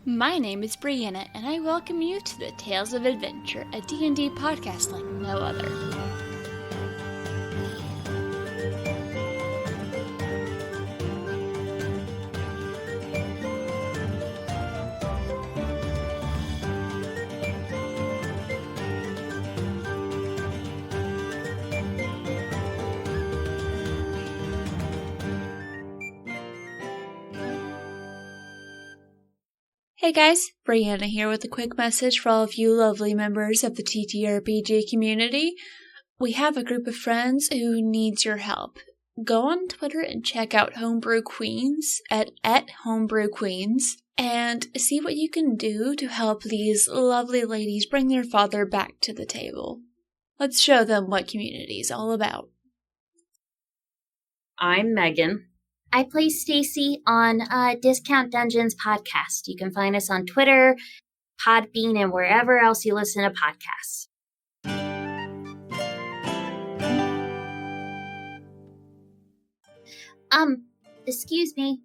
My name is Brianna, and I welcome you to the Tales of Adventure, a D&D podcast like no other. Hey guys, Brianna here with a quick message for all of you lovely members of the TTRPG community. We have a group of friends who needs your help. Go on Twitter and check out Homebrew Queens at Homebrew Queens and see what you can do to help these lovely ladies bring their father back to the table. Let's show them what community is all about. I'm Megan. I play Stacie on Discount Dungeons podcast. You can find us on Twitter, Podbean, and wherever else you listen to podcasts. Excuse me.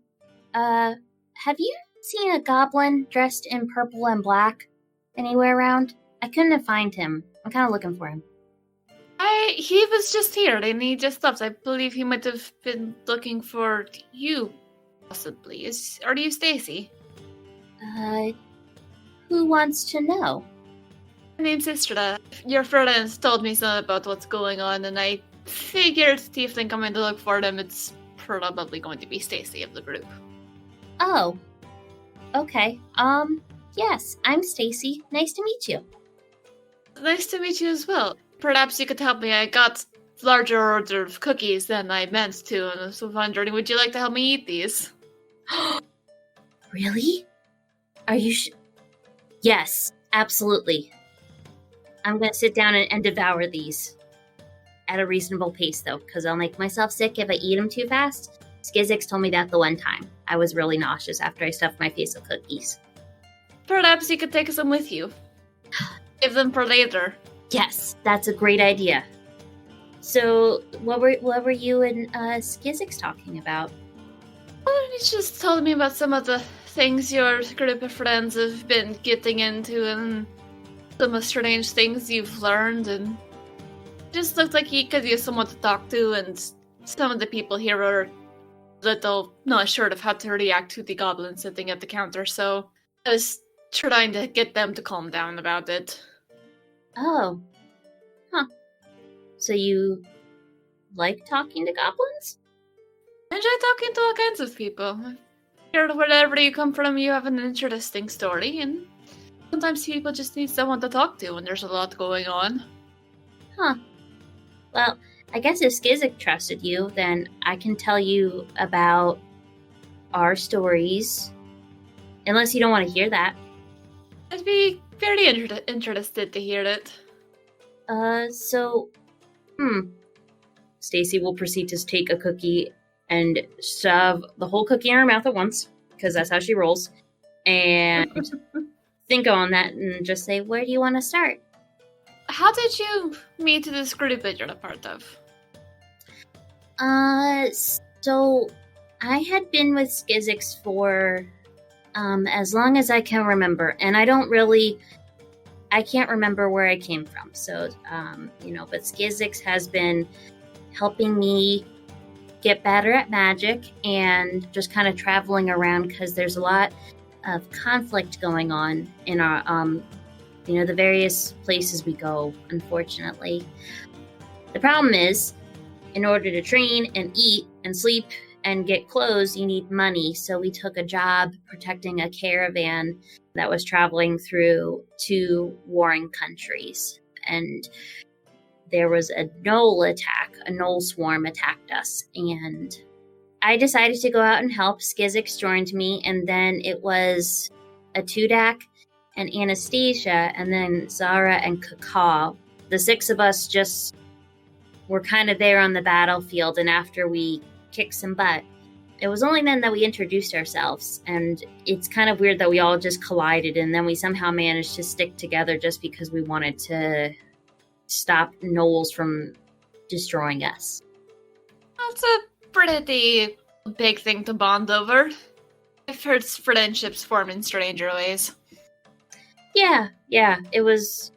Have you seen a goblin dressed in purple and black anywhere around? I couldn't find him. I'm kind of looking for him. He was just here and he just left. I believe he might have been looking for you, possibly. Are you Stacie? Who wants to know? My name's Istrada. Your friends told me something about what's going on, and I figured Tiefling coming to look for them, it's probably going to be Stacie of the group. Oh. Okay. Yes, I'm Stacie. Nice to meet you. Nice to meet you as well. Perhaps you could help me. I got larger order of cookies than I meant to, and I was wondering, would you like to help me eat these? Really? Are you Yes, absolutely. I'm going to sit down and devour these. At a reasonable pace, though, because I'll make myself sick if I eat them too fast. Skizix told me that the one time. I was really nauseous after I stuffed my face with cookies. Perhaps you could take some with you. Give them for later. Yes, that's a great idea. So, what were you and Skizix talking about? Well, he just told me about some of the things your group of friends have been getting into and some of the strange things you've learned, and it just looked like he could use someone to talk to, and some of the people here are a little not sure of how to react to the goblin sitting at the counter, so I was trying to get them to calm down about it. Oh. Huh. So you like talking to goblins? I enjoy talking to all kinds of people. Here, wherever you come from, you have an interesting story, and sometimes people just need someone to talk to when there's a lot going on. Huh. Well, I guess if Skizix trusted you, then I can tell you about our stories. Unless you don't want to hear that. I'd be very interested to hear it. Stacie will proceed to take a cookie and shove the whole cookie in her mouth at once, because that's how she rolls, and think on that and just say, where do you want to start? How did you meet this group that you're a part of? So I had been with Skizix for as long as I can remember, and I can't remember where I came from. So, but Skizix has been helping me get better at magic and just kind of traveling around because there's a lot of conflict going on in our, the various places we go, unfortunately. The problem is, in order to train and eat and sleep and get clothes, you need money. So we took a job protecting a caravan that was traveling through 2 warring countries. And there was a gnoll swarm attacked us. And I decided to go out and help. Skizix joined me, and then it was a Tudak and Anastasia, and then Zara and Kaka. The 6 of us just were kind of there on the battlefield, and after we kicked some butt, it was only then that we introduced ourselves, and it's kind of weird that we all just collided, and then we somehow managed to stick together just because we wanted to stop gnolls from destroying us. That's a pretty big thing to bond over. I've heard friendships form in stranger ways. Yeah, it was,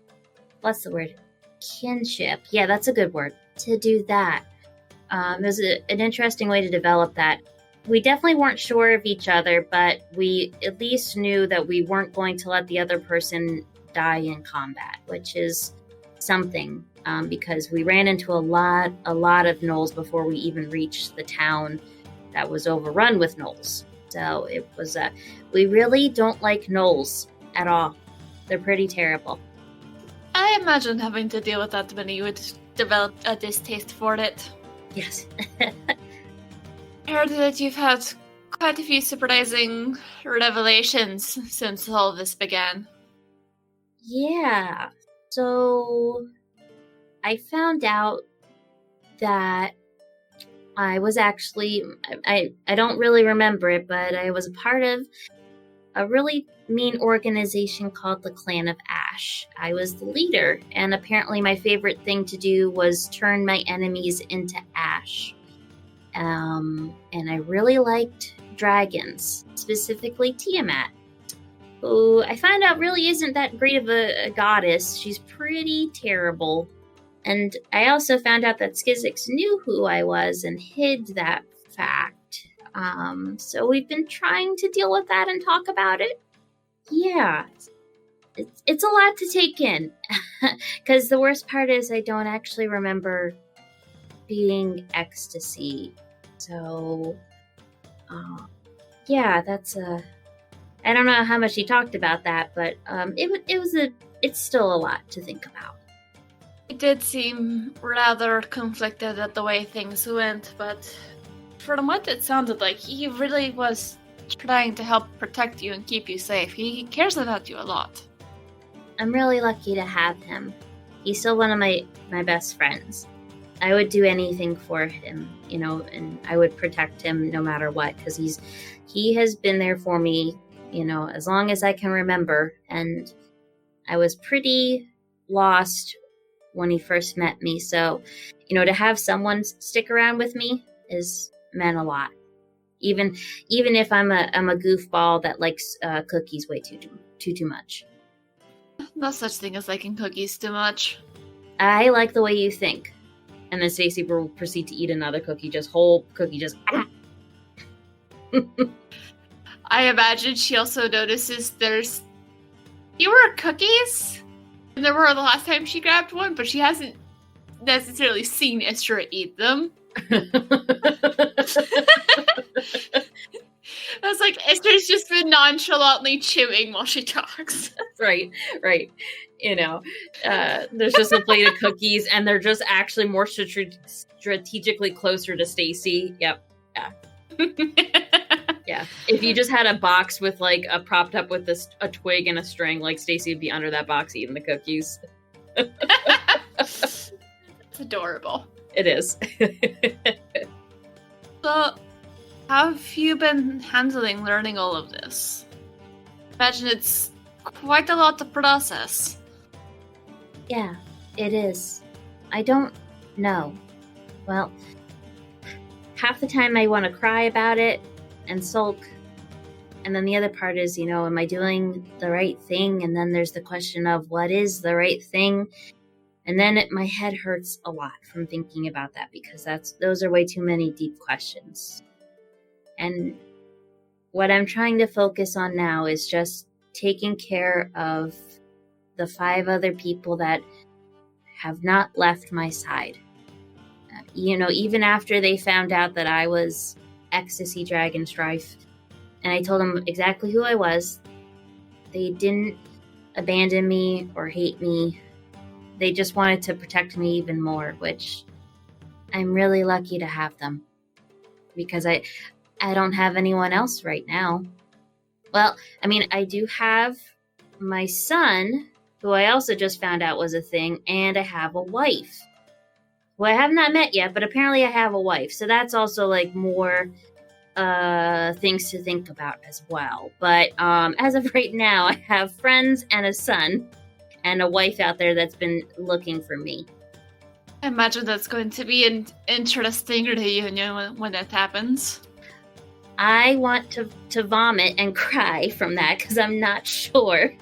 what's the word? Kinship. Yeah, that's a good word. To do that. It was an interesting way to develop that. We definitely weren't sure of each other, but we at least knew that we weren't going to let the other person die in combat, which is something, because we ran into a lot of gnolls before we even reached the town that was overrun with gnolls. So it was, we really don't like gnolls at all. They're pretty terrible. I imagine having to deal with that when you would develop a distaste for it. Yes. I heard that you've had quite a few surprising revelations since all this began. Yeah. So I found out that I was actually, I don't really remember it, but I was a part of a really mean organization called the Clan of Ash. I was the leader, and apparently my favorite thing to do was turn my enemies into ash. And I really liked dragons, specifically Tiamat, who I found out really isn't that great of a goddess. She's pretty terrible. And I also found out that Skizix knew who I was and hid that fact. So we've been trying to deal with that and talk about it. Yeah, it's a lot to take in. Because the worst part is I don't actually remember being ecstasy. So, yeah, that's I don't know how much he talked about that, but it's still a lot to think about. It did seem rather conflicted at the way things went, but from what it sounded like, he really was trying to help protect you and keep you safe. He cares about you a lot. I'm really lucky to have him. He's still one of my best friends. I would do anything for him, and I would protect him no matter what, because he has been there for me, as long as I can remember. And I was pretty lost when he first met me, so to have someone stick around with me meant a lot. Even if I'm a goofball that likes cookies way too much. No such thing as liking cookies too much. I like the way you think. And then Stacie will proceed to eat another cookie, just whole cookie, just. I imagine she also notices there's fewer cookies than there were the last time she grabbed one, but she hasn't necessarily seen Istra eat them. I was like, Istra's just been nonchalantly chewing while she talks. Right. There's just a plate of cookies, and they're just actually more strategically closer to Stacie. Yep. Yeah. Yeah. If you just had a box with a propped up with a twig and a string, Stacie would be under that box eating the cookies. It's adorable. It is. So, how have you been handling learning all of this? Imagine it's quite a lot to process. Yeah, it is. I don't know. Well, half the time I want to cry about it and sulk. And then the other part is, am I doing the right thing? And then there's the question of what is the right thing? And then my head hurts a lot from thinking about that, because those are way too many deep questions. And what I'm trying to focus on now is just taking care of the 5 other people that have not left my side. Even after they found out that I was Ecstasy Dragon Strife, and I told them exactly who I was, they didn't abandon me or hate me. They just wanted to protect me even more, which I'm really lucky to have them, because I don't have anyone else right now. Well, I do have my son, who I also just found out was a thing, and I have a wife, who I have not met yet, but apparently I have a wife. So that's also more things to think about as well. But as of right now, I have friends and a son and a wife out there that's been looking for me. I imagine that's going to be an interesting reunion when that happens. I want to vomit and cry from that because I'm not sure.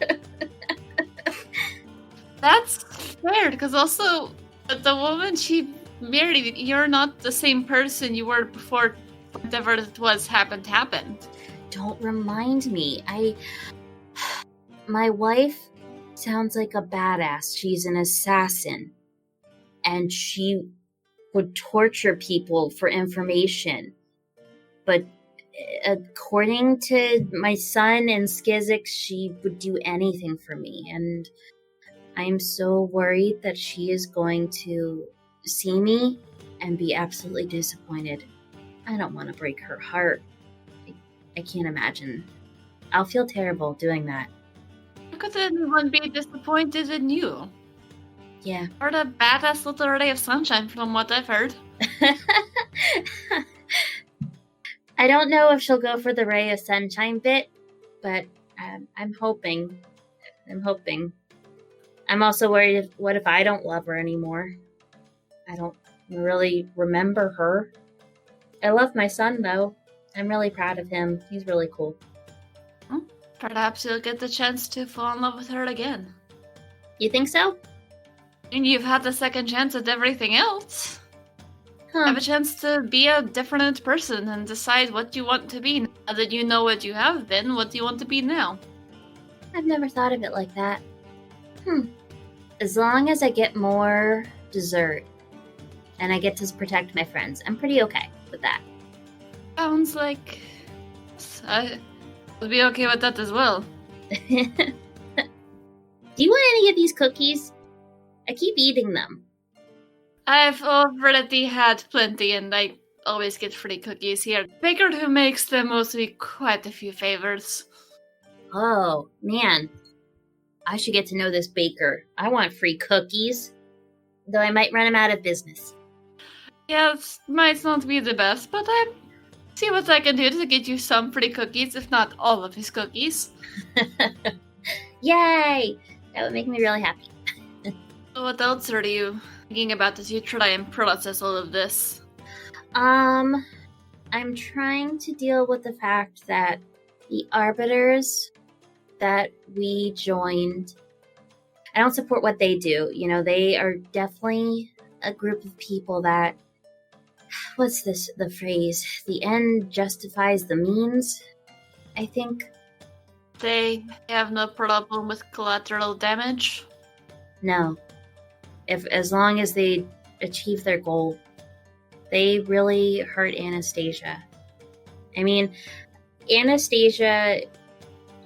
That's fair, because also the woman she married, you're not the same person you were before whatever it was happened. Don't remind me. My wife sounds like a badass. She's an assassin. And she would torture people for information. But according to my son and Skizix, she would do anything for me. And I'm so worried that she is going to see me and be absolutely disappointed. I don't want to break her heart. I can't imagine. I'll feel terrible doing that. How could anyone be disappointed in you? Yeah. You're the badass little ray of sunshine from what I've heard. I don't know if she'll go for the ray of sunshine bit, but I'm hoping. I'm also worried, what if I don't love her anymore? I don't really remember her. I love my son, though. I'm really proud of him. He's really cool. Well, perhaps you'll get the chance to fall in love with her again. You think so? And you've had the second chance at everything else. Huh. Have a chance to be a different person and decide what you want to be. Now that you know what you have been, what do you want to be now? I've never thought of it like that. As long as I get more dessert and I get to protect my friends, I'm pretty okay with that. Sounds like I would be okay with that as well. Do you want any of these cookies? I keep eating them. I've already had plenty, and I always get free cookies here. Baker who makes them owes me quite a few favors. Oh, man. I should get to know this baker. I want free cookies. Though I might run him out of business. Yeah, it might not be the best, but I see what I can do to get you some free cookies, if not all of his cookies. Yay! That would make me really happy. What else are you thinking about as you try and process all of this? I'm trying to deal with the fact that the arbiters that we joined, I don't support what they do. You know, they are definitely a group of people that, what's the phrase? The end justifies the means, I think. They have no problem with collateral damage? No. As long as they achieve their goal, they really hurt Anastasia. I mean, Anastasia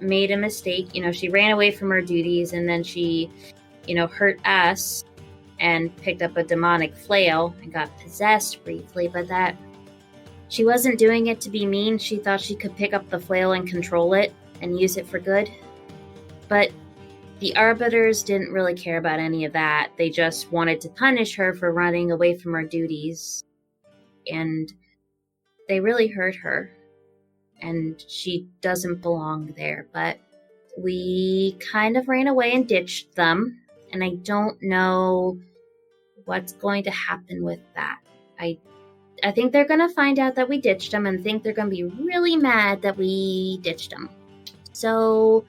made a mistake. You know, she ran away from her duties and then she, hurt us and picked up a demonic flail and got possessed briefly, but that she wasn't doing it to be mean. She thought she could pick up the flail and control it and use it for good. But the arbiters didn't really care about any of that. They just wanted to punish her for running away from her duties. And they really hurt her. And she doesn't belong there. But we kind of ran away and ditched them. And I don't know what's going to happen with that. I think they're going to find out that we ditched them and think they're going to be really mad that we ditched them. So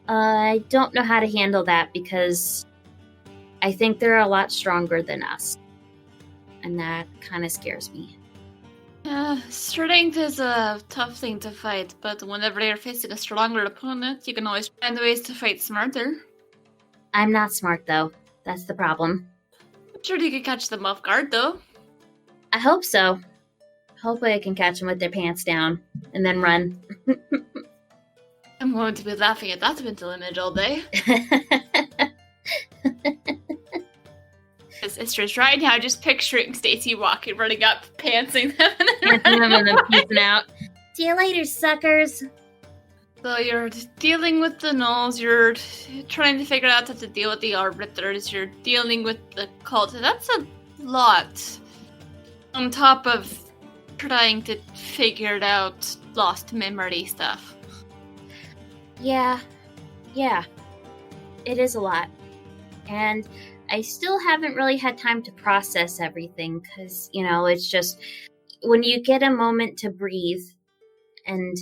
I don't know how to handle that because I think they're a lot stronger than us. And that kind of scares me. Strength is a tough thing to fight, but whenever you're facing a stronger opponent, you can always find ways to fight smarter. I'm not smart, though. That's the problem. I'm sure you could catch them off guard, though. I hope so. Hopefully I can catch them with their pants down and then run. I'm going to be laughing at that mental image all day. It's just right now just picturing Stacie walking, running up, pantsing them, and then peeping out. See you later, suckers. So you're dealing with the gnolls, you're trying to figure out how to deal with the arbiters, you're dealing with the cult. That's a lot. On top of trying to figure out lost memory stuff. Yeah. It is a lot. And I still haven't really had time to process everything because, it's just when you get a moment to breathe and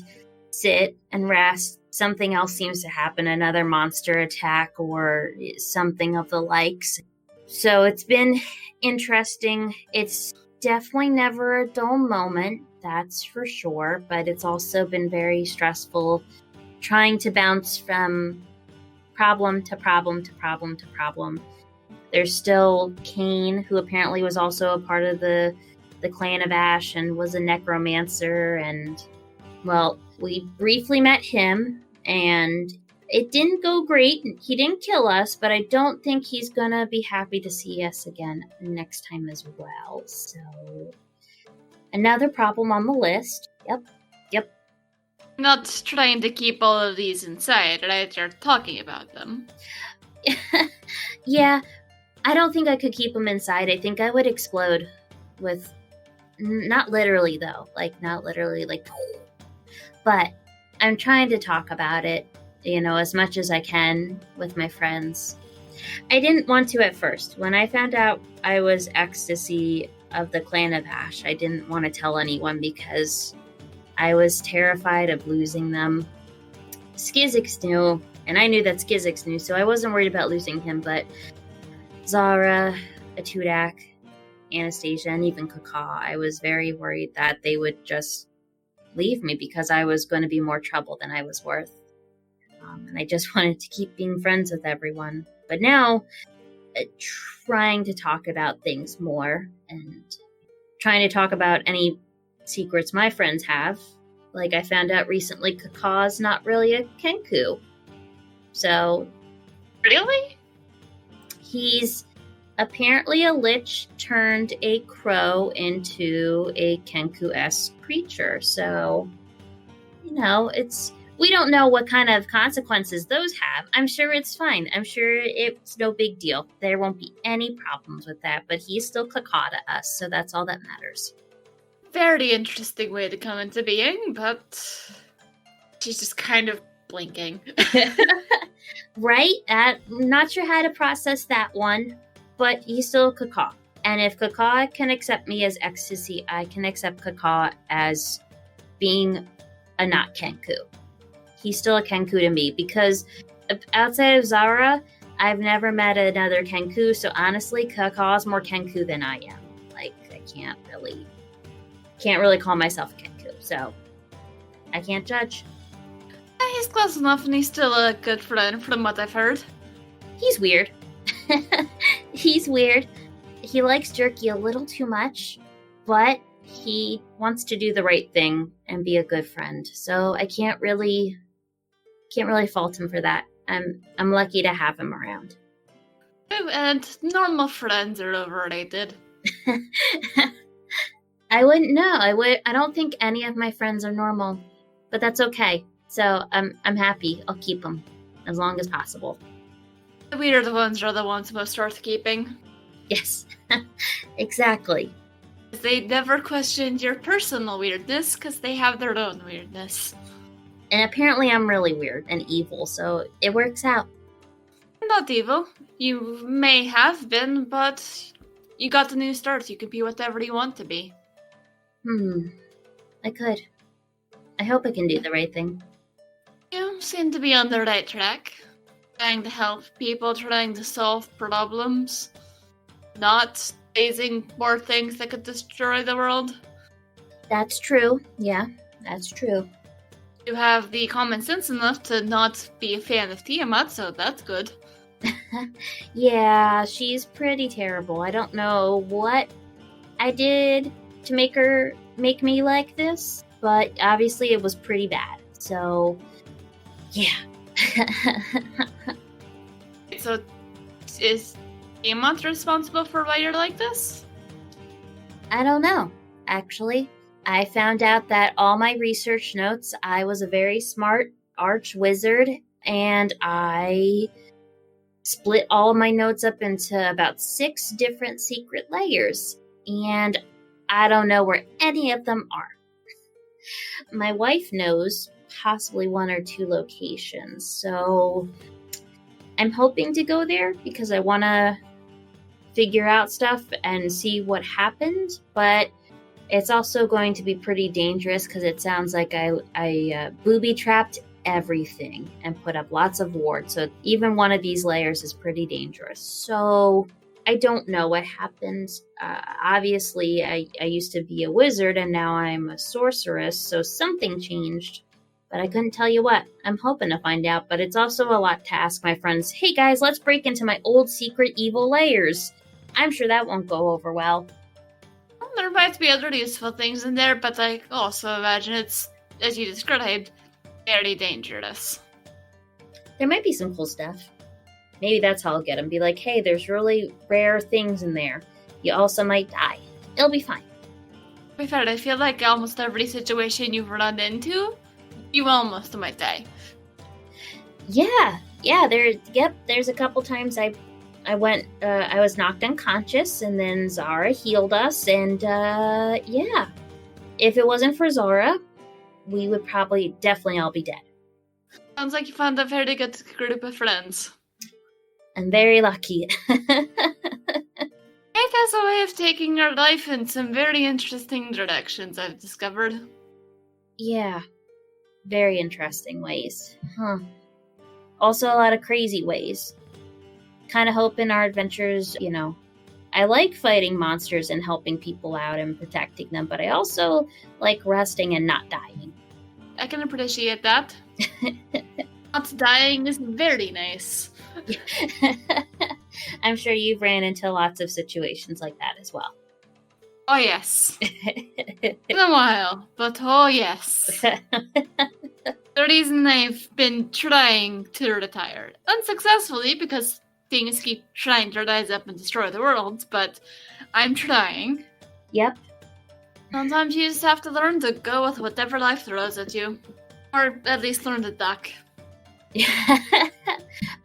sit and rest. Something else seems to happen, another monster attack or something of the likes. So it's been interesting. It's definitely never a dull moment, that's for sure, but it's also been very stressful trying to bounce from problem to problem to problem to problem. There's still Kane, who apparently was also a part of the clan of Ash and was a necromancer, and, well, we briefly met him, and it didn't go great. He didn't kill us, but I don't think he's gonna be happy to see us again next time as well. So, another problem on the list. Yep. Not trying to keep all of these inside, right? You're talking about them. Yeah, I don't think I could keep them inside. I think I would explode with, not literally though, not literally, but I'm trying to talk about it, as much as I can with my friends. I didn't want to at first. When I found out I was Stacie of the clan of Ash, I didn't want to tell anyone because I was terrified of losing them. Skizix knew, and I knew that Skizix knew, so I wasn't worried about losing him, but Zara, Atudak, Anastasia, and even Kaka, I was very worried that they would just leave me because I was going to be more trouble than I was worth. And I just wanted to keep being friends with everyone. But now, trying to talk about things more and trying to talk about any secrets my friends have. Like I found out recently, Kaka's not really a Kenku. So... Really? He's apparently a lich turned a crow into a Kenku-esque creature. So, we don't know what kind of consequences those have. I'm sure it's fine. I'm sure it's no big deal. There won't be any problems with that. But he's still Kaka to us, so that's all that matters. Very interesting way to come into being, but she's just kind of blinking. Right? Not sure how to process that one, but he's still Kaka. And if Kaka can accept me as Stacie, I can accept Kaka as being a not Kenku. He's still a Kenku to me, because outside of Zara, I've never met another Kenku, so honestly, Kaka's more Kenku than I am. I can't really call myself a Kenku, so I can't judge. He's close enough, and he's still a good friend from what I've heard. He's weird. He's weird. He likes jerky a little too much, but he wants to do the right thing and be a good friend. So I can't really fault him for that. I'm lucky to have him around. And normal friends are overrated. I wouldn't know. I don't think any of my friends are normal, but that's okay. So I'm happy. I'll keep them as long as possible. The weird ones are the ones most worth keeping. Yes, exactly. They never questioned your personal weirdness because they have their own weirdness. And apparently I'm really weird and evil, so it works out. Not evil. You may have been, but you got a new start. You can be whatever you want to be. I could. I hope I can do the right thing. You seem to be on the right track. Trying to help people, trying to solve problems. Not chasing more things that could destroy the world. That's true. Yeah, that's true. You have the common sense enough to not be a fan of Tiamat, so that's good. Yeah, she's pretty terrible. I don't know what I did to make me like this, but obviously it was pretty bad. So, yeah. So, is Tiamat responsible for why you're like this? I don't know, actually. I found out that all my research notes, I was a very smart arch wizard, and I split all of my notes up into about 6 different secret layers, and I don't know where any of them are. My wife knows possibly 1 or 2 locations, so I'm hoping to go there because I want to figure out stuff and see what happened, but It's also going to be pretty dangerous because it sounds like I booby-trapped everything and put up lots of wards. So even one of these layers is pretty dangerous. So I don't know what happens. Obviously, I used to be a wizard and now I'm a sorceress, so something changed. But I couldn't tell you what. I'm hoping to find out, but it's also a lot to ask my friends, hey guys, let's break into my old secret evil layers. I'm sure that won't go over well. Well, there might be other useful things in there, but I also imagine it's, as you described, very dangerous. There might be some cool stuff. Maybe that's how I'll get them. Be like, hey, there's really rare things in there. You also might die. It'll be fine. To be fair, I feel like almost every situation you've run into, you almost might die. Yeah. There's a couple times I went, I was knocked unconscious, and then Zara healed us, and yeah. If it wasn't for Zara, we would definitely all be dead. Sounds like you found a very good group of friends. I'm very lucky. It has a way of taking your life in some very interesting directions, I've discovered. Yeah. Very interesting ways. Huh. Also a lot of crazy ways. Kind of hope in our adventures, I like fighting monsters and helping people out and protecting them, but I also like resting and not dying. I can appreciate that. Not dying is very nice. I'm sure you've ran into lots of situations like that as well. Oh yes. In a while, but oh yes. The reason I've been trying to retire. Unsuccessfully, because things keep trying to rise up and destroy the world, but I'm trying. Yep. Sometimes you just have to learn to go with whatever life throws at you. Or at least learn to duck.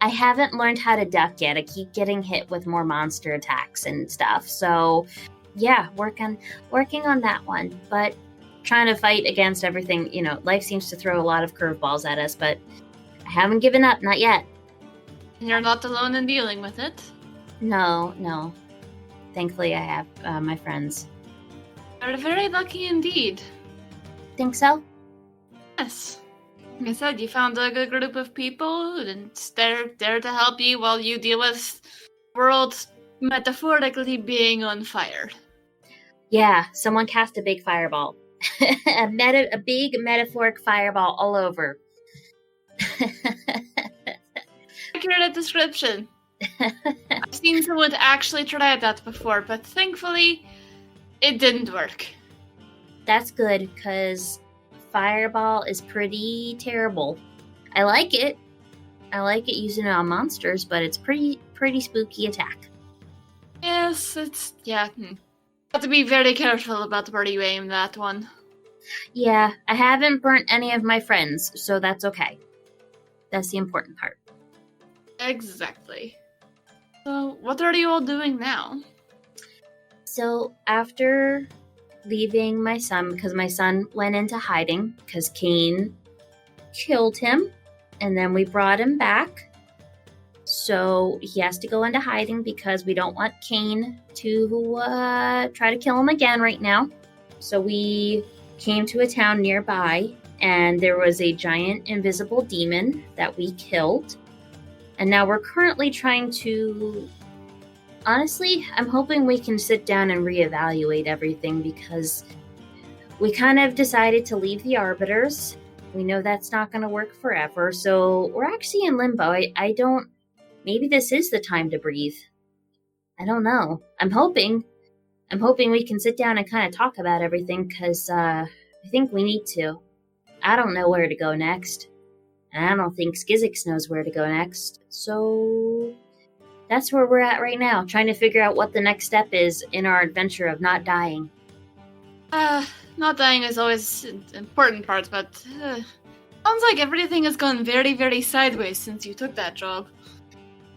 I haven't learned how to duck yet. I keep getting hit with more monster attacks and stuff. So, yeah, working on that one. But trying to fight against everything, life seems to throw a lot of curveballs at us, but I haven't given up, not yet. And you're not alone in dealing with it? No. Thankfully, I have my friends. You're very lucky indeed. Think so? Yes. Like I said, you found a good group of people, and they're there to help you while you deal with the world metaphorically being on fire. Yeah, someone cast a big fireball. a big metaphoric fireball all over. Accurate description. I've seen someone actually try that before, but thankfully, it didn't work. That's good, because fireball is pretty terrible. I like it. Using it on monsters, but it's pretty spooky attack. Yes, Have to be very careful about where you aim that one. Yeah, I haven't burnt any of my friends, so that's okay. That's the important part. Exactly. So, what are you all doing now? So, after leaving my son, because my son went into hiding, because Cain killed him, and then we brought him back. So, he has to go into hiding because we don't want Cain to try to kill him again right now. So, we came to a town nearby, and there was a giant invisible demon that we killed. And now we're currently trying to... Honestly, I'm hoping we can sit down and reevaluate everything, because we kind of decided to leave the Arbiters. We know that's not going to work forever, so we're actually in limbo. I don't... Maybe this is the time to breathe. I don't know. I'm hoping we can sit down and kind of talk about everything, because I think we need to. I don't know where to go next. And I don't think Skizix knows where to go next. So that's where we're at right now, trying to figure out what the next step is in our adventure of not dying. Not dying is always an important part, but sounds like everything has gone very, very sideways since you took that job.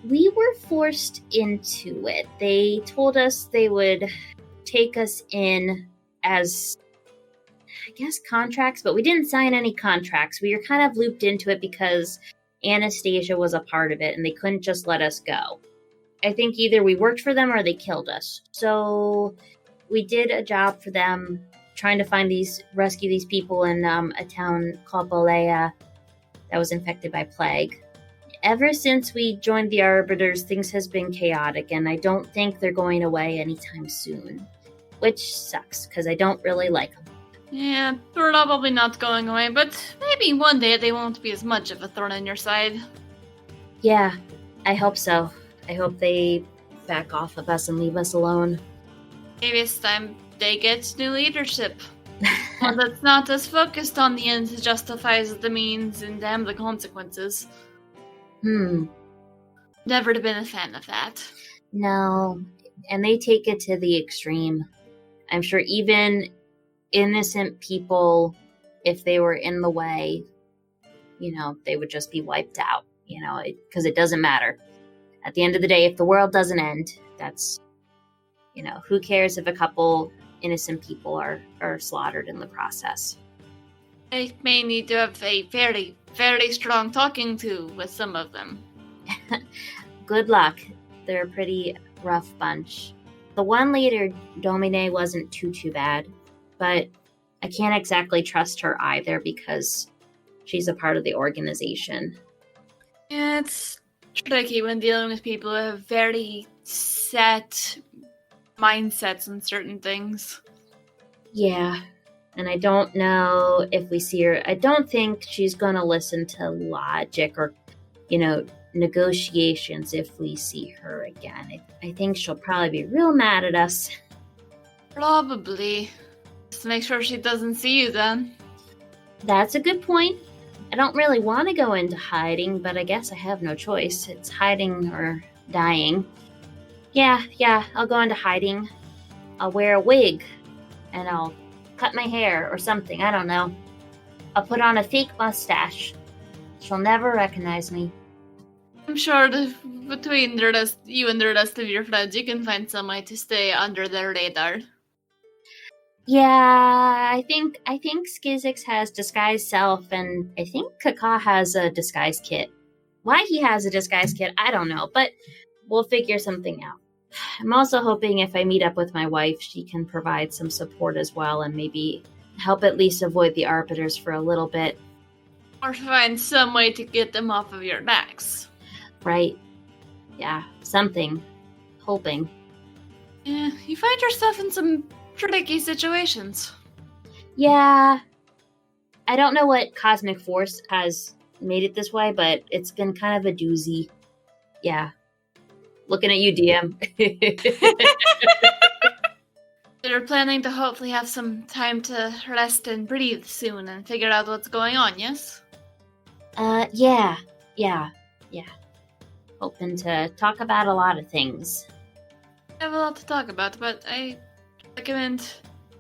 We were forced into it. They told us they would take us in as, I guess, contracts, but we didn't sign any contracts. We were kind of looped into it because Anastasia was a part of it, and they couldn't just let us go. I think either we worked for them or they killed us. So we did a job for them trying to rescue these people in a town called Bolea that was infected by plague. Ever since we joined the Arbiters, things has been chaotic, and I don't think they're going away anytime soon. Which sucks, because I don't really like them. Yeah, probably not going away, but maybe one day they won't be as much of a thorn in your side. Yeah, I hope so. I hope they back off of us and leave us alone. Maybe it's time they get new leadership. One that's not as focused on the ends justifies the means and damn the consequences. Never been a fan of that. No, and they take it to the extreme. I'm sure even innocent people, if they were in the way, they would just be wiped out, because it doesn't matter. At the end of the day, if the world doesn't end, that's, who cares if a couple innocent people are slaughtered in the process. I may need to have a very, very strong talking to with some of them. Good luck. They're a pretty rough bunch. The one leader, Domine, wasn't too bad, but I can't exactly trust her either because she's a part of the organization. Yeah, it's tricky when dealing with people who have very set mindsets on certain things. Yeah, and I don't know if we see her. I don't think she's going to listen to logic or, negotiations if we see her again. I think she'll probably be real mad at us. Probably. Just make sure she doesn't see you then. That's a good point. I don't really want to go into hiding, but I guess I have no choice. It's hiding or dying. Yeah, I'll go into hiding. I'll wear a wig, and I'll cut my hair or something, I don't know. I'll put on a fake mustache. She'll never recognize me. I'm sure between you and the rest of your friends, you can find some way to stay under their radar. Yeah, I think Skizix has disguise self, and I think Kaka has a disguise kit. Why he has a disguise kit, I don't know, but we'll figure something out. I'm also hoping if I meet up with my wife, she can provide some support as well, and maybe help at least avoid the Arbiters for a little bit. Or find some way to get them off of your backs. Right. Yeah, something. Hoping. Yeah, you find yourself in some tricky situations. Yeah. I don't know what cosmic force has made it this way, but it's been kind of a doozy. Yeah. Looking at you, DM. You're planning to hopefully have some time to rest and breathe soon and figure out what's going on, yes? Yeah. Hoping to talk about a lot of things. I have a lot to talk about, but I recommend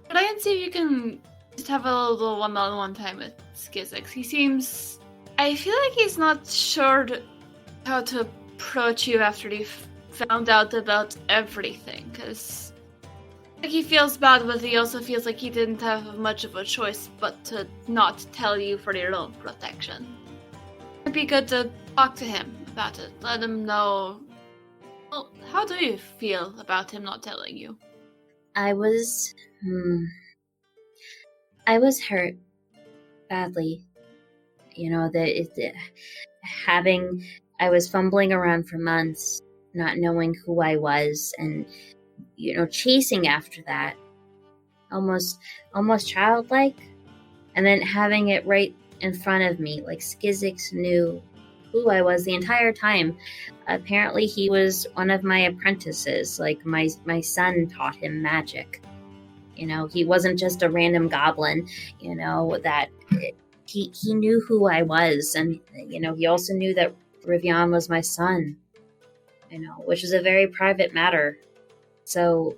try and see if you can just have a little one-on-one time with Skizix. I feel like he's not sure how to approach you after you've found out about everything, because he feels bad, but he also feels like he didn't have much of a choice but to not tell you for your own protection. It'd be good to talk to him about it. Let him know. Well, how do you feel about him not telling you? I was hurt badly. I was fumbling around for months, not knowing who I was, and chasing after that, almost childlike, and then having it right in front of me, like Skizix knew who I was the entire time. Apparently he was one of my apprentices, like my son taught him magic. He wasn't just a random goblin, that he knew who I was, and he also knew that Rivian was my son, which is a very private matter. So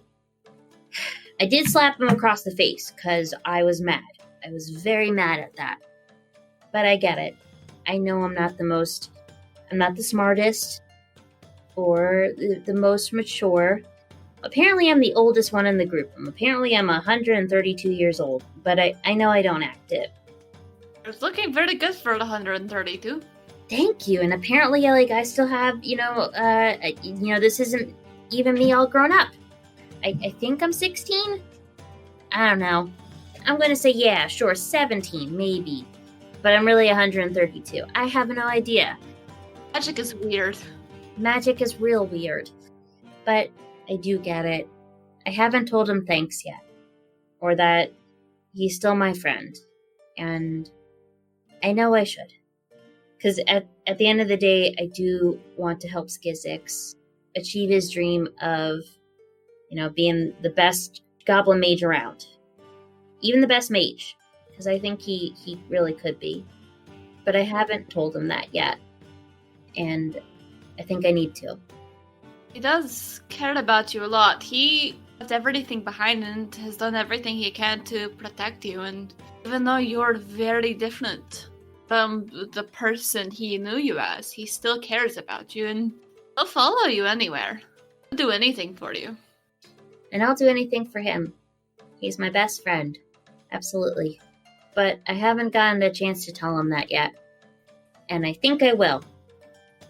I did slap him across the face because I was mad. I was very mad at that. But I get it. I know I'm not the smartest or the most mature. Apparently I'm the oldest one in the group. Apparently I'm 132 years old, but I know I don't act it. It's looking very good for 132. Thank you. And apparently I still have, this isn't even me all grown up. I think I'm 16. I don't know. I'm going to say, yeah, sure, 17, maybe. But I'm really 132. I have no idea. Magic is weird. Magic is real weird. But I do get it. I haven't told him thanks yet. Or that he's still my friend. And I know I should. Because at the end of the day, I do want to help Skizix achieve his dream of, being the best goblin mage around. Even the best mage. Because I think he really could be. But I haven't told him that yet. And I think I need to. He does care about you a lot. He left everything behind and has done everything he can to protect you. And even though you're very different from the person he knew you as, he still cares about you and he'll follow you anywhere. He'll do anything for you. And I'll do anything for him. He's my best friend. Absolutely. But I haven't gotten a chance to tell him that yet. And I think I will.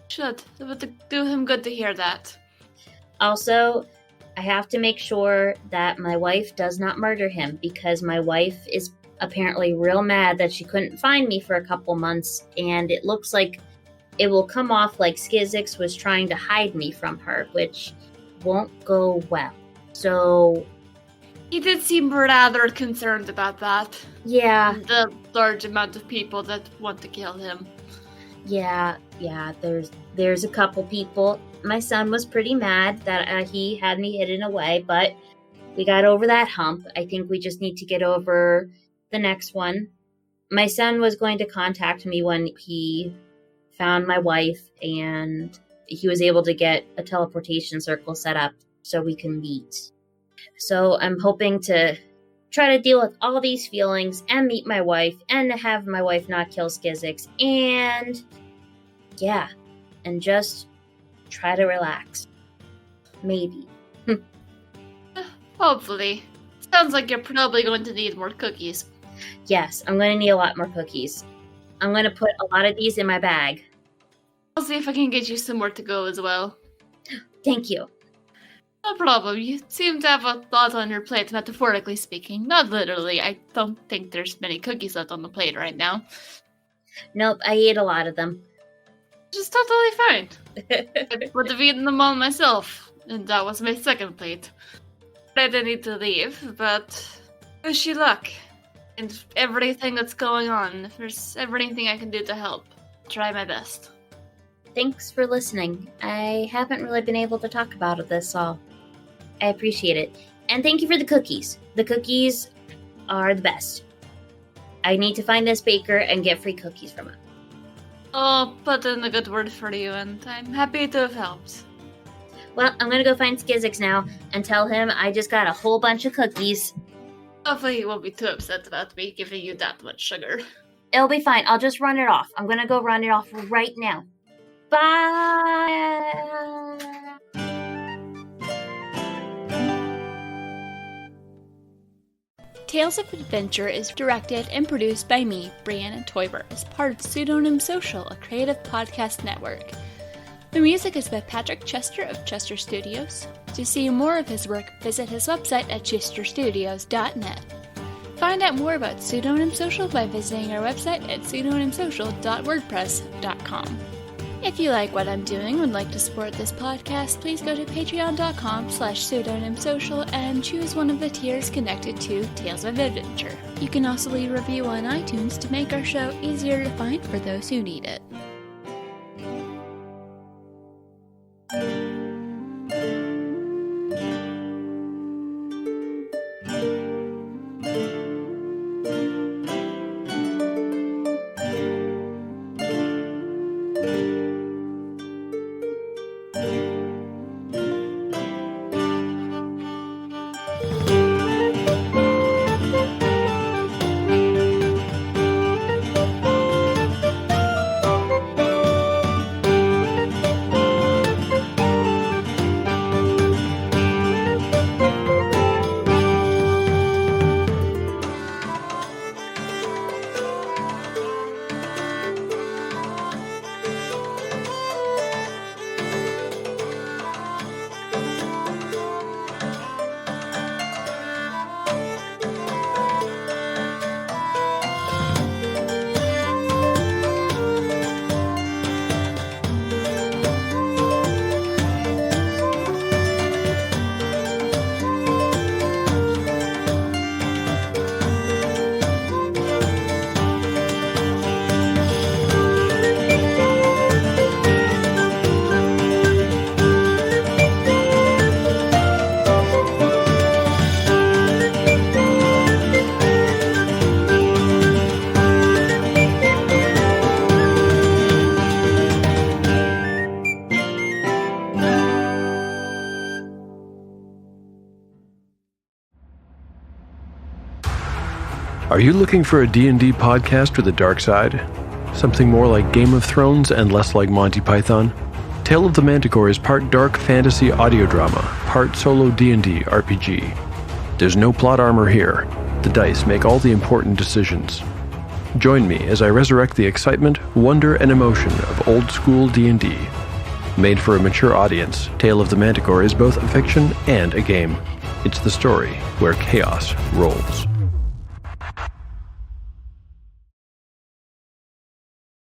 Should. It would do him good to hear that. Also, I have to make sure that my wife does not murder him because my wife is apparently real mad that she couldn't find me for a couple months, and it looks like it will come off like Skizix was trying to hide me from her, which won't go well. So... He did seem rather concerned about that. Yeah. The large amount of people that want to kill him. Yeah, there's a couple people. My son was pretty mad that he had me hidden away, but we got over that hump. I think we just need to get over the next one. My son was going to contact me when he found my wife and he was able to get a teleportation circle set up so we can meet. So I'm hoping to try to deal with all these feelings and meet my wife and to have my wife not kill Skizix and just try to relax. Maybe. Hopefully. Sounds like you're probably going to need more cookies. Yes, I'm going to need a lot more cookies. I'm going to put a lot of these in my bag. I'll see if I can get you some more to go as well. Thank you. No problem. You seem to have a lot on your plate, metaphorically speaking. Not literally. I don't think there's many cookies left on the plate right now. Nope, I ate a lot of them. Just totally fine. I would have eaten them all myself, and that was my second plate. I didn't need to leave, but wish you luck. And everything that's going on. If there's anything I can do to help, try my best. Thanks for listening. I haven't really been able to talk about this all. I appreciate it. And thank you for the cookies. The cookies are the best. I need to find this baker and get free cookies from him. I'll put in a good word for you, and I'm happy to have helped. Well, I'm gonna go find Skizix now and tell him I just got a whole bunch of cookies. Hopefully he won't be too upset about me giving you that much sugar. It'll be fine. I'll just run it off. I'm gonna go run it off right now. Bye! Tales of Adventure is directed and produced by me, Brianna Toiber, as part of Pseudonym Social, a creative podcast network. The music is by Patrick Chester of Chester Studios. To see more of his work, visit his website at chesterstudios.net. Find out more about Pseudonym Social by visiting our website at pseudonymsocial.wordpress.com. If you like what I'm doing and would like to support this podcast, please go to patreon.com/pseudonymsocial and choose one of the tiers connected to Tales of Adventure. You can also leave a review on iTunes to make our show easier to find for those who need it. Are you looking for a D&D podcast with a dark side? Something more like Game of Thrones and less like Monty Python? Tale of the Manticore is part dark fantasy audio drama, part solo D&D RPG. There's no plot armor here. The dice make all the important decisions. Join me as I resurrect the excitement, wonder, and emotion of old-school D&D. Made for a mature audience, Tale of the Manticore is both a fiction and a game. It's the story where chaos rolls.